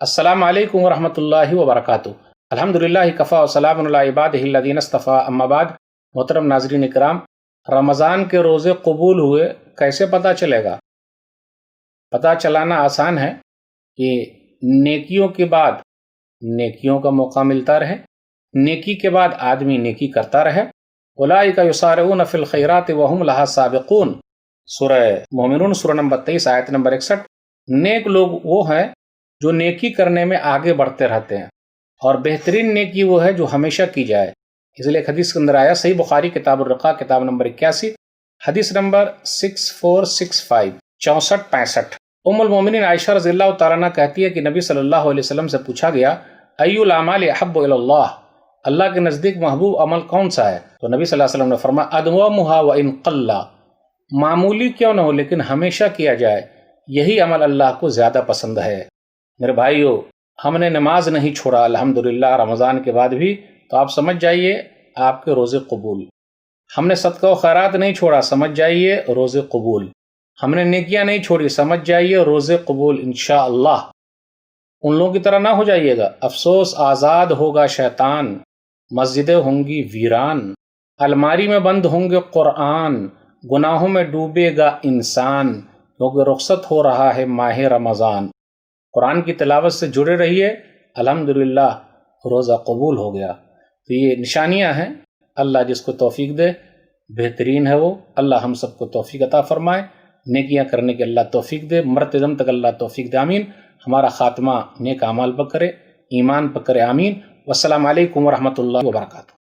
السلام علیکم ورحمۃ اللہ وبرکاتہ۔ الحمدللہ کفا وسلام علی عبادہ الذین اصطفیٰ، اما بعد۔ محترم ناظرین اکرام، رمضان کے روزے قبول ہوئے کیسے پتہ چلے گا؟ پتہ چلانا آسان ہے کہ نیکیوں کے بعد نیکیوں کا موقع ملتا رہے، نیکی کے بعد آدمی نیکی کرتا رہے۔ اولئک یسارعون فی الخیرات وہم لہا سابقون، سورہ مومنون سورہ نمبر 23 آیت نمبر 61۔ نیک لوگ وہ ہیں جو نیکی کرنے میں آگے بڑھتے رہتے ہیں، اور بہترین نیکی وہ ہے جو ہمیشہ کی جائے۔ اس لیے ایک حدیث کے اندر آیا، صحیح بخاری کتاب الرقاق کتاب نمبر 81 حدیث نمبر 6465 6465۔ ام المومنین عائشہ رضی اللہ تعالیٰ عنہ کہتی ہے کہ نبی صلی اللہ علیہ وسلم سے پوچھا گیا، ای الاعمال احب الی اللہ، اللہ کے نزدیک محبوب عمل کون سا ہے؟ تو نبی صلی اللہ علیہ وسلم نے فرمایا، ادومها وان قل، معمولی کیوں نہ ہو لیکن ہمیشہ کیا جائے، یہی عمل اللہ کو زیادہ پسند ہے۔ میرے بھائیو، ہم نے نماز نہیں چھوڑا الحمدللہ رمضان کے بعد بھی، تو آپ سمجھ جائیے آپ کے روزے قبول۔ ہم نے صدقہ و خیرات نہیں چھوڑا، سمجھ جائیے روزے قبول۔ ہم نے نیکیاں نہیں چھوڑی، سمجھ جائیے روزے قبول انشاءاللہ۔ ان لوگوں کی طرح نہ ہو جائیے گا۔ افسوس، آزاد ہوگا شیطان، مسجدیں ہوں گی ویران، الماری میں بند ہوں گے قرآن، گناہوں میں ڈوبے گا انسان، کیونکہ رخصت ہو رہا ہے ماہ رمضان۔ قرآن کی تلاوت سے جڑے رہیے، الحمدللہ روزہ قبول ہو گیا۔ تو یہ نشانیاں ہیں، اللہ جس کو توفیق دے بہترین ہے وہ۔ اللہ ہم سب کو توفیق عطا فرمائے، نیکیاں کرنے کے اللہ توفیق دے، مرتے دم تک اللہ توفیق دے، آمین۔ ہمارا خاتمہ نیک اعمال پر کرے، ایمان پر کرے، آمین۔ والسلام علیکم ورحمۃ اللہ وبرکاتہ۔